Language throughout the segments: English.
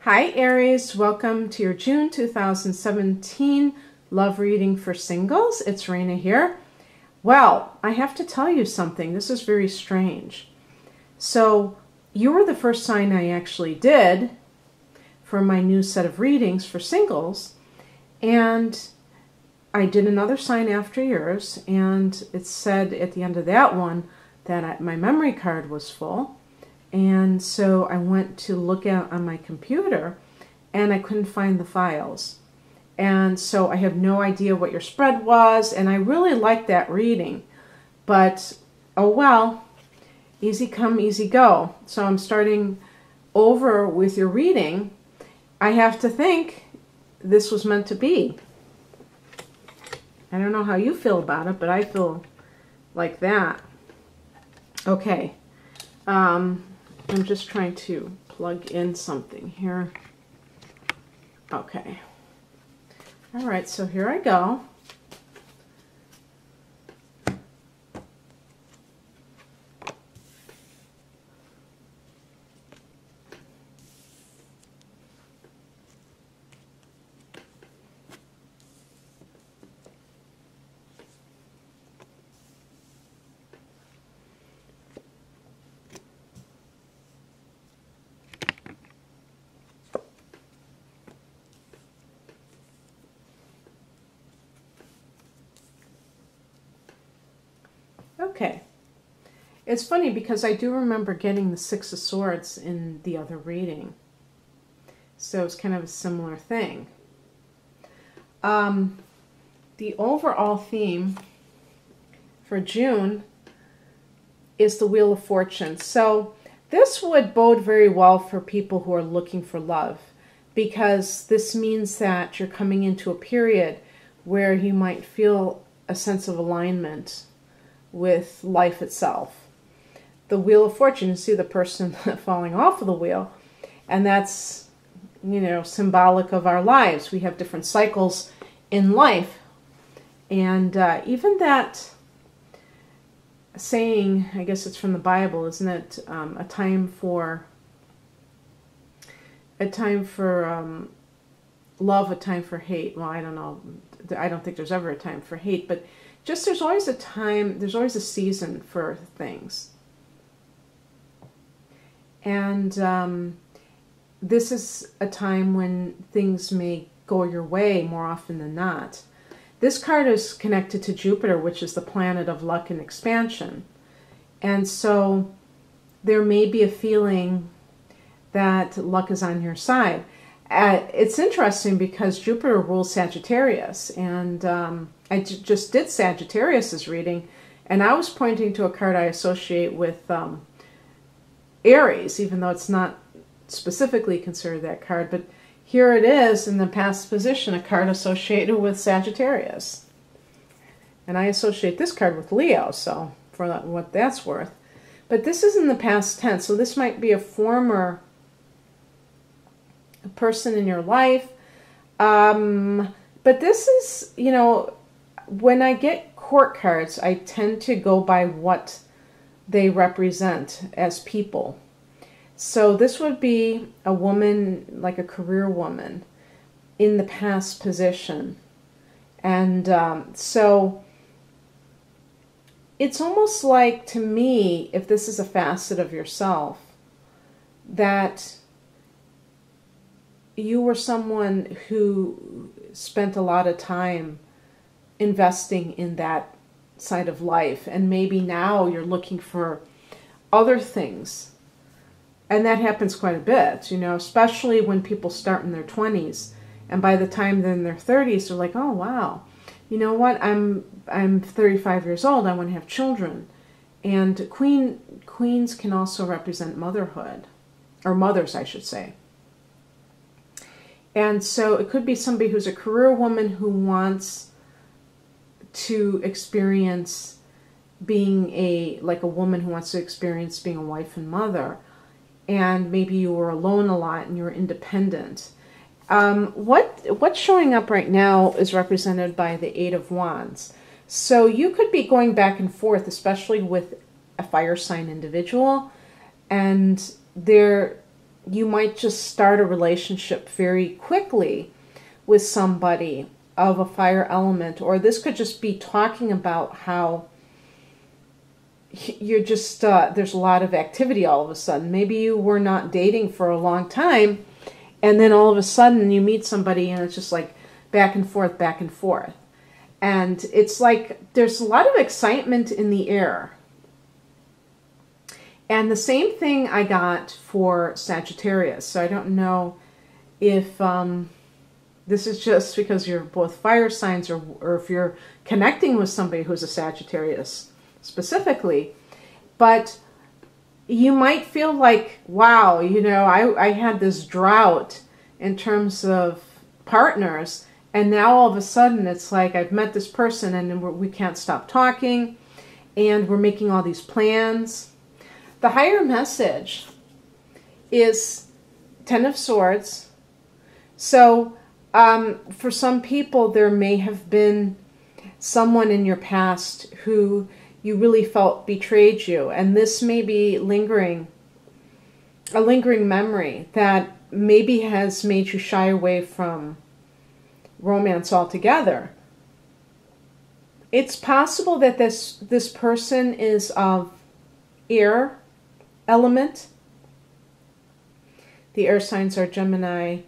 Hi Aries, welcome to your June 2017 love reading for singles. It's Raina here. Well, I have to tell you something. This is very strange. So you were the first sign I actually did for my new set of readings for singles, and I did another sign after yours, and it said at the end of that one that my memory card was full. And so I went to look at on my computer and I couldn't find the files. And so I have no idea what your spread was, and I really liked that reading. But, oh well, easy come, easy go. So I'm starting over with your reading. I have to think this was meant to be. I don't know how you feel about it, but I feel like that. Okay. I'm just trying to plug in something here. Okay. All right, so here I go. Okay. It's funny because I do remember getting the Six of Swords in the other reading. So it's kind of a similar thing. The overall theme for June is the Wheel of Fortune. So this would bode very well for people who are looking for love, because this means that you're coming into a period where you might feel a sense of alignment with life itself. The Wheel of Fortune, you see the person falling off of the wheel, and that's, you know, symbolic of our lives. We have different cycles in life, and even that saying, I guess it's from the Bible, isn't it? A time for love, a time for hate. Well, I don't know. I don't think there's ever a time for hate, but just there's always a time, there's always a season for things. And this is a time when things may go your way more often than not. This card is connected to Jupiter, which is the planet of luck and expansion. And so there may be a feeling that luck is on your side. It's interesting because Jupiter rules Sagittarius, and I just did Sagittarius's reading, and I was pointing to a card I associate with Aries, even though it's not specifically considered that card. But here it is in the past position, a card associated with Sagittarius. And I associate this card with Leo, so for what that's worth. But this is in the past tense, so this might be a former person in your life. But this is, you know, when I get court cards, I tend to go by what they represent as people. So this would be a woman, like a career woman, in the past position. And so it's almost like, to me, if this is a facet of yourself, that you were someone who spent a lot of time investing in that side of life, and maybe now you're looking for other things. And that happens quite a bit, you know, especially when people start in their 20s, and by the time they're in their 30s, they're like, oh wow, you know what, I'm 35 years old, I want to have children. And queens can also represent motherhood, or mothers, I should say. And so it could be somebody who's a career woman who wants to experience being like a woman who wants to experience being a wife and mother. And maybe you were alone a lot and you were independent. What's showing up right now is represented by the Eight of Wands. So you could be going back and forth, especially with a fire sign individual, and they're you might just start a relationship very quickly with somebody of a fire element, or this could just be talking about how you're just, there's a lot of activity all of a sudden. Maybe you were not dating for a long time, and then all of a sudden you meet somebody and it's just like back and forth, back and forth. And it's like there's a lot of excitement in the air. And the same thing I got for Sagittarius. So I don't know if this is just because you're both fire signs, or if you're connecting with somebody who's a Sagittarius specifically. But you might feel like, wow, you know, I had this drought in terms of partners, and now all of a sudden it's like I've met this person and we can't stop talking, and we're making all these plans. The higher message is Ten of Swords. So for some people, there may have been someone in your past who you really felt betrayed you. And this may be a lingering memory that maybe has made you shy away from romance altogether. It's possible that this person is of air element. The air signs are Gemini,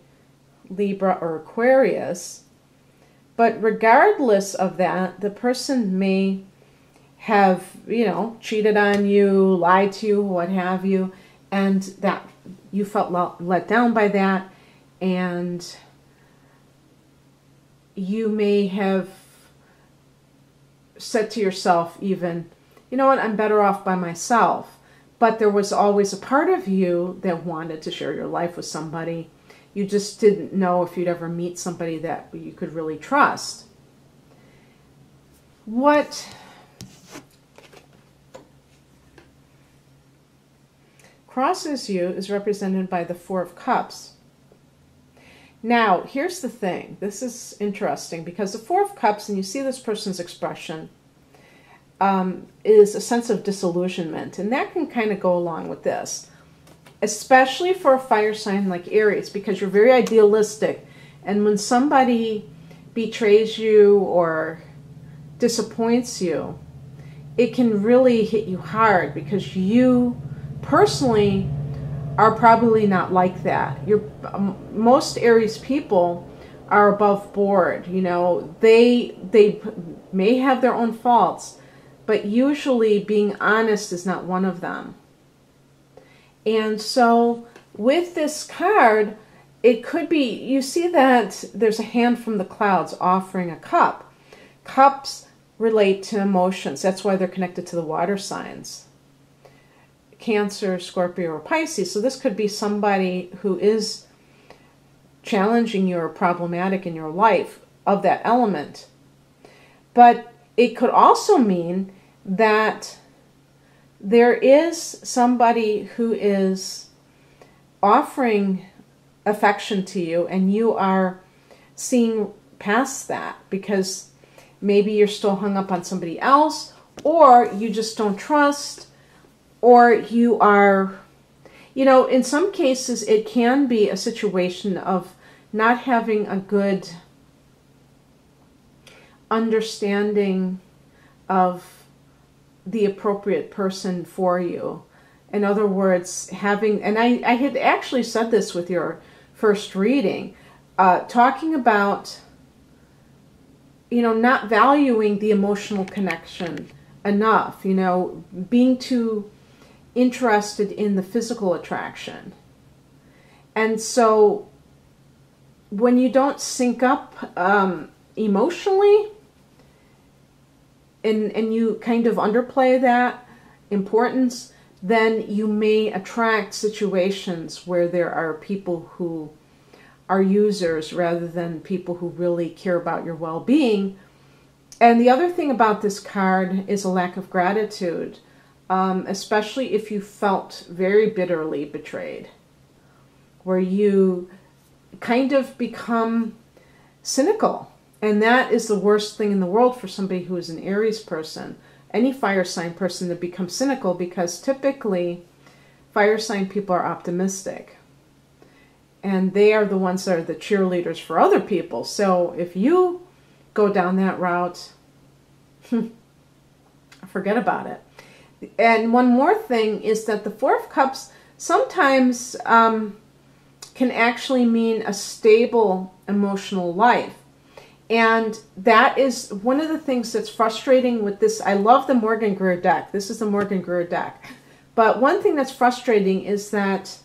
Libra, or Aquarius. But regardless of that, the person may have, you know, cheated on you, lied to you, what have you, and that you felt let down by that, and you may have said to yourself even, you know what, I'm better off by myself. But there was always a part of you that wanted to share your life with somebody. You just didn't know if you'd ever meet somebody that you could really trust. What crosses you is represented by the Four of Cups. Now, here's the thing. This is interesting because the Four of Cups, and you see this person's expression, is a sense of disillusionment. And that can kind of go along with this, especially for a fire sign like Aries, because you're very idealistic. And when somebody betrays you or disappoints you, it can really hit you hard because you personally are probably not like that. Most Aries people are above board. You know, they may have their own faults, but usually being honest is not one of them. And so with this card, it could be, you see that there's a hand from the clouds offering a cup. Cups relate to emotions. That's why they're connected to the water signs. Cancer, Scorpio, or Pisces. So this could be somebody who is challenging you or problematic in your life of that element. But it could also mean that there is somebody who is offering affection to you and you are seeing past that because maybe you're still hung up on somebody else, or you just don't trust, or you are, you know, in some cases it can be a situation of not having a good understanding of the appropriate person for you. In other words, having, and I had actually said this with your first reading, talking about, you know, not valuing the emotional connection enough, you know, being too interested in the physical attraction. And so when you don't sync up emotionally, and you kind of underplay that importance, then you may attract situations where there are people who are users rather than people who really care about your well-being. And the other thing about this card is a lack of gratitude, especially if you felt very bitterly betrayed, where you kind of become cynical. And that is the worst thing in the world for somebody who is an Aries person, any fire sign person, to become cynical, because typically fire sign people are optimistic. And they are the ones that are the cheerleaders for other people. So if you go down that route, forget about it. And one more thing is that the Four of Cups sometimes can actually mean a stable emotional life. And that is one of the things that's frustrating with this. I love the Morgan Greer deck. This is the Morgan Greer deck. But one thing that's frustrating is that,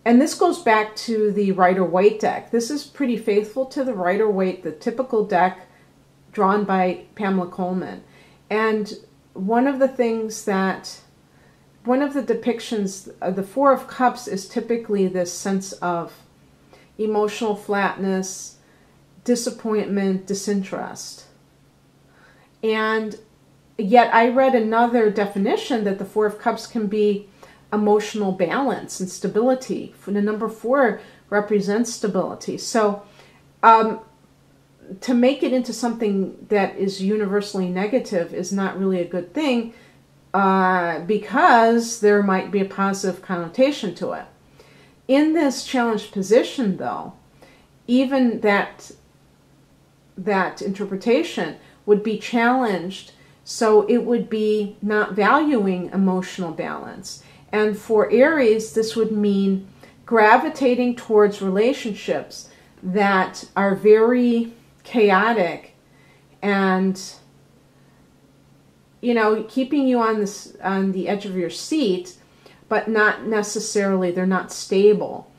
and this goes back to the Rider-Waite deck. This is pretty faithful to the Rider-Waite, the typical deck drawn by Pamela Coleman. And one of the things that, one of the depictions of the Four of Cups is typically this sense of emotional flatness, disappointment, disinterest. And yet I read another definition that the Four of Cups can be emotional balance and stability. The number 4 represents stability. So to make it into something that is universally negative is not really a good thing, because there might be a positive connotation to it. In this challenged position, though, even that interpretation would be challenged, so it would be not valuing emotional balance. And for Aries, this would mean gravitating towards relationships that are very chaotic and, you know, keeping you on the edge of your seat, but not necessarily, they're not stable.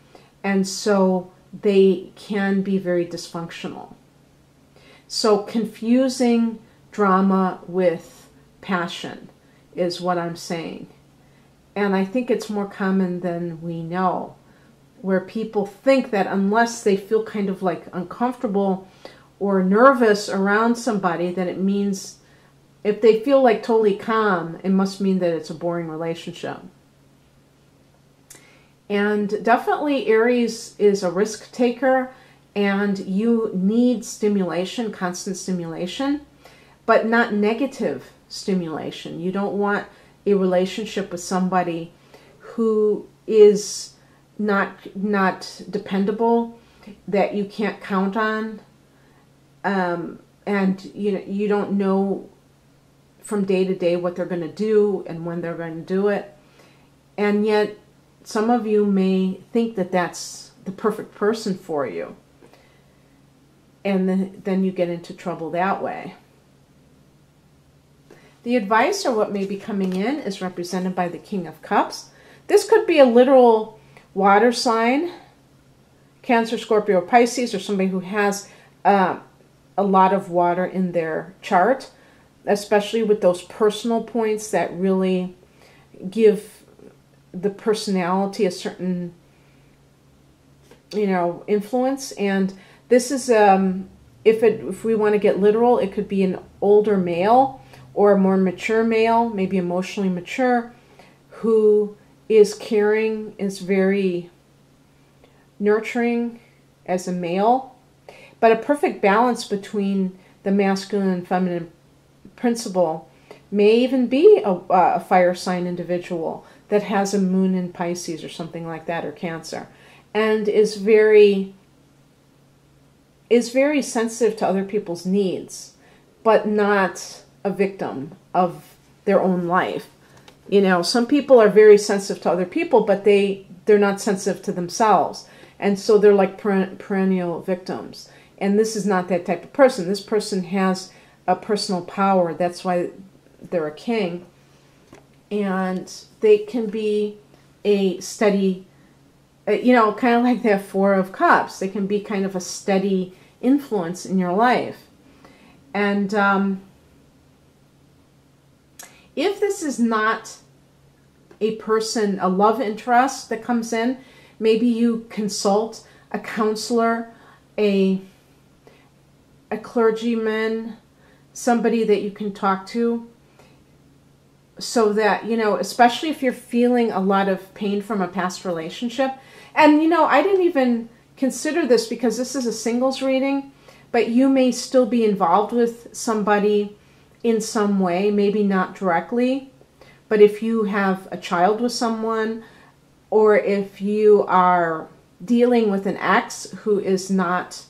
And so they can be very dysfunctional. So confusing drama with passion is what I'm saying. And I think it's more common than we know, where people think that unless they feel kind of like uncomfortable or nervous around somebody, that it means, if they feel like totally calm, it must mean that it's a boring relationship. And definitely Aries is a risk taker, and you need stimulation, constant stimulation, but not negative stimulation. You don't want a relationship with somebody who is not dependable, that you can't count on, and you don't know from day to day what they're going to do and when they're going to do it. And yet some of you may think that that's the perfect person for you, and then you get into trouble that way. The advice, or what may be coming in, is represented by the King of Cups. This could be a literal water sign, Cancer, Scorpio, Pisces, or somebody who has a lot of water in their chart, especially with those personal points that really give the personality a certain, influence. And this is, if we want to get literal, it could be an older male or a more mature male, maybe emotionally mature, who is caring, is very nurturing as a male, but a perfect balance between the masculine and feminine principle may even be a fire sign individual that has a moon in Pisces or something like that, or Cancer, and is very sensitive to other people's needs, but not a victim of their own life. Some people are very sensitive to other people, but they're not sensitive to themselves. And so they're like perennial victims. And this is not that type of person. This person has a personal power. That's why they're a king. And they can be a steady, kind of like that Four of Cups. They can be kind of a steady influence in your life. And if this is not a person, a love interest that comes in, maybe you consult a counselor, a clergyman, somebody that you can talk to, so that, especially if you're feeling a lot of pain from a past relationship. And, I didn't even consider this because this is a singles reading, but you may still be involved with somebody in some way, maybe not directly, but if you have a child with someone, or if you are dealing with an ex who is not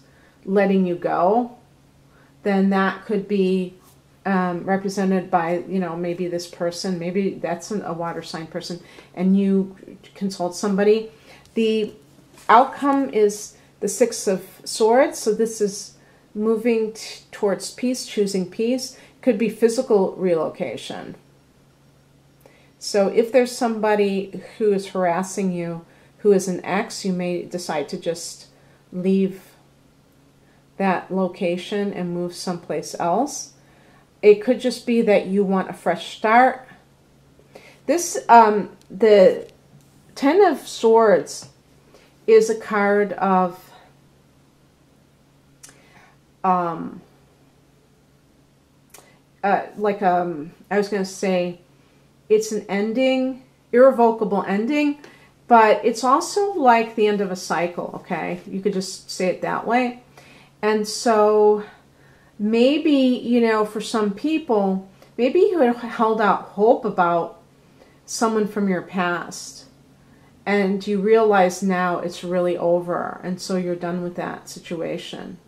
letting you go, then that could be represented by, you know, maybe this person, maybe that's a water sign person, and you consult somebody. The outcome is the Six of Swords, so this is moving towards peace, choosing peace. Could be physical relocation. So if there's somebody who is harassing you, who is an ex, you may decide to just leave that location and move someplace else. It could just be that you want a fresh start. This, the Ten of Swords is a card of I was going to say, it's an ending, irrevocable ending, but it's also like the end of a cycle, okay? You could just say it that way. And so maybe, you know, for some people, maybe you had held out hope about someone from your past, and you realize now it's really over, and so you're done with that situation.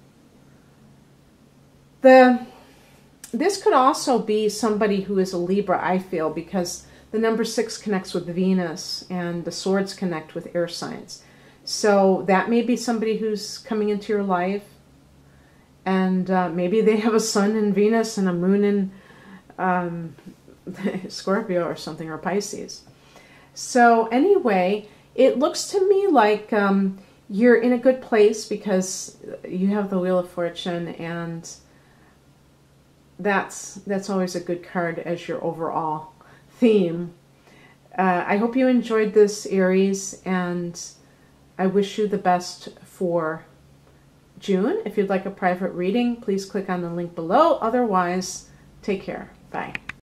This could also be somebody who is a Libra, I feel, because the number 6 connects with Venus and the swords connect with air signs. So that may be somebody who's coming into your life, and maybe they have a sun in Venus and a moon in Scorpio or something, or Pisces. So anyway, it looks to me like you're in a good place because you have the Wheel of Fortune, and that's always a good card as your overall theme. I hope you enjoyed this, Aries, and I wish you the best for June. If you'd like a private reading, please click on the link below. Otherwise, take care. Bye.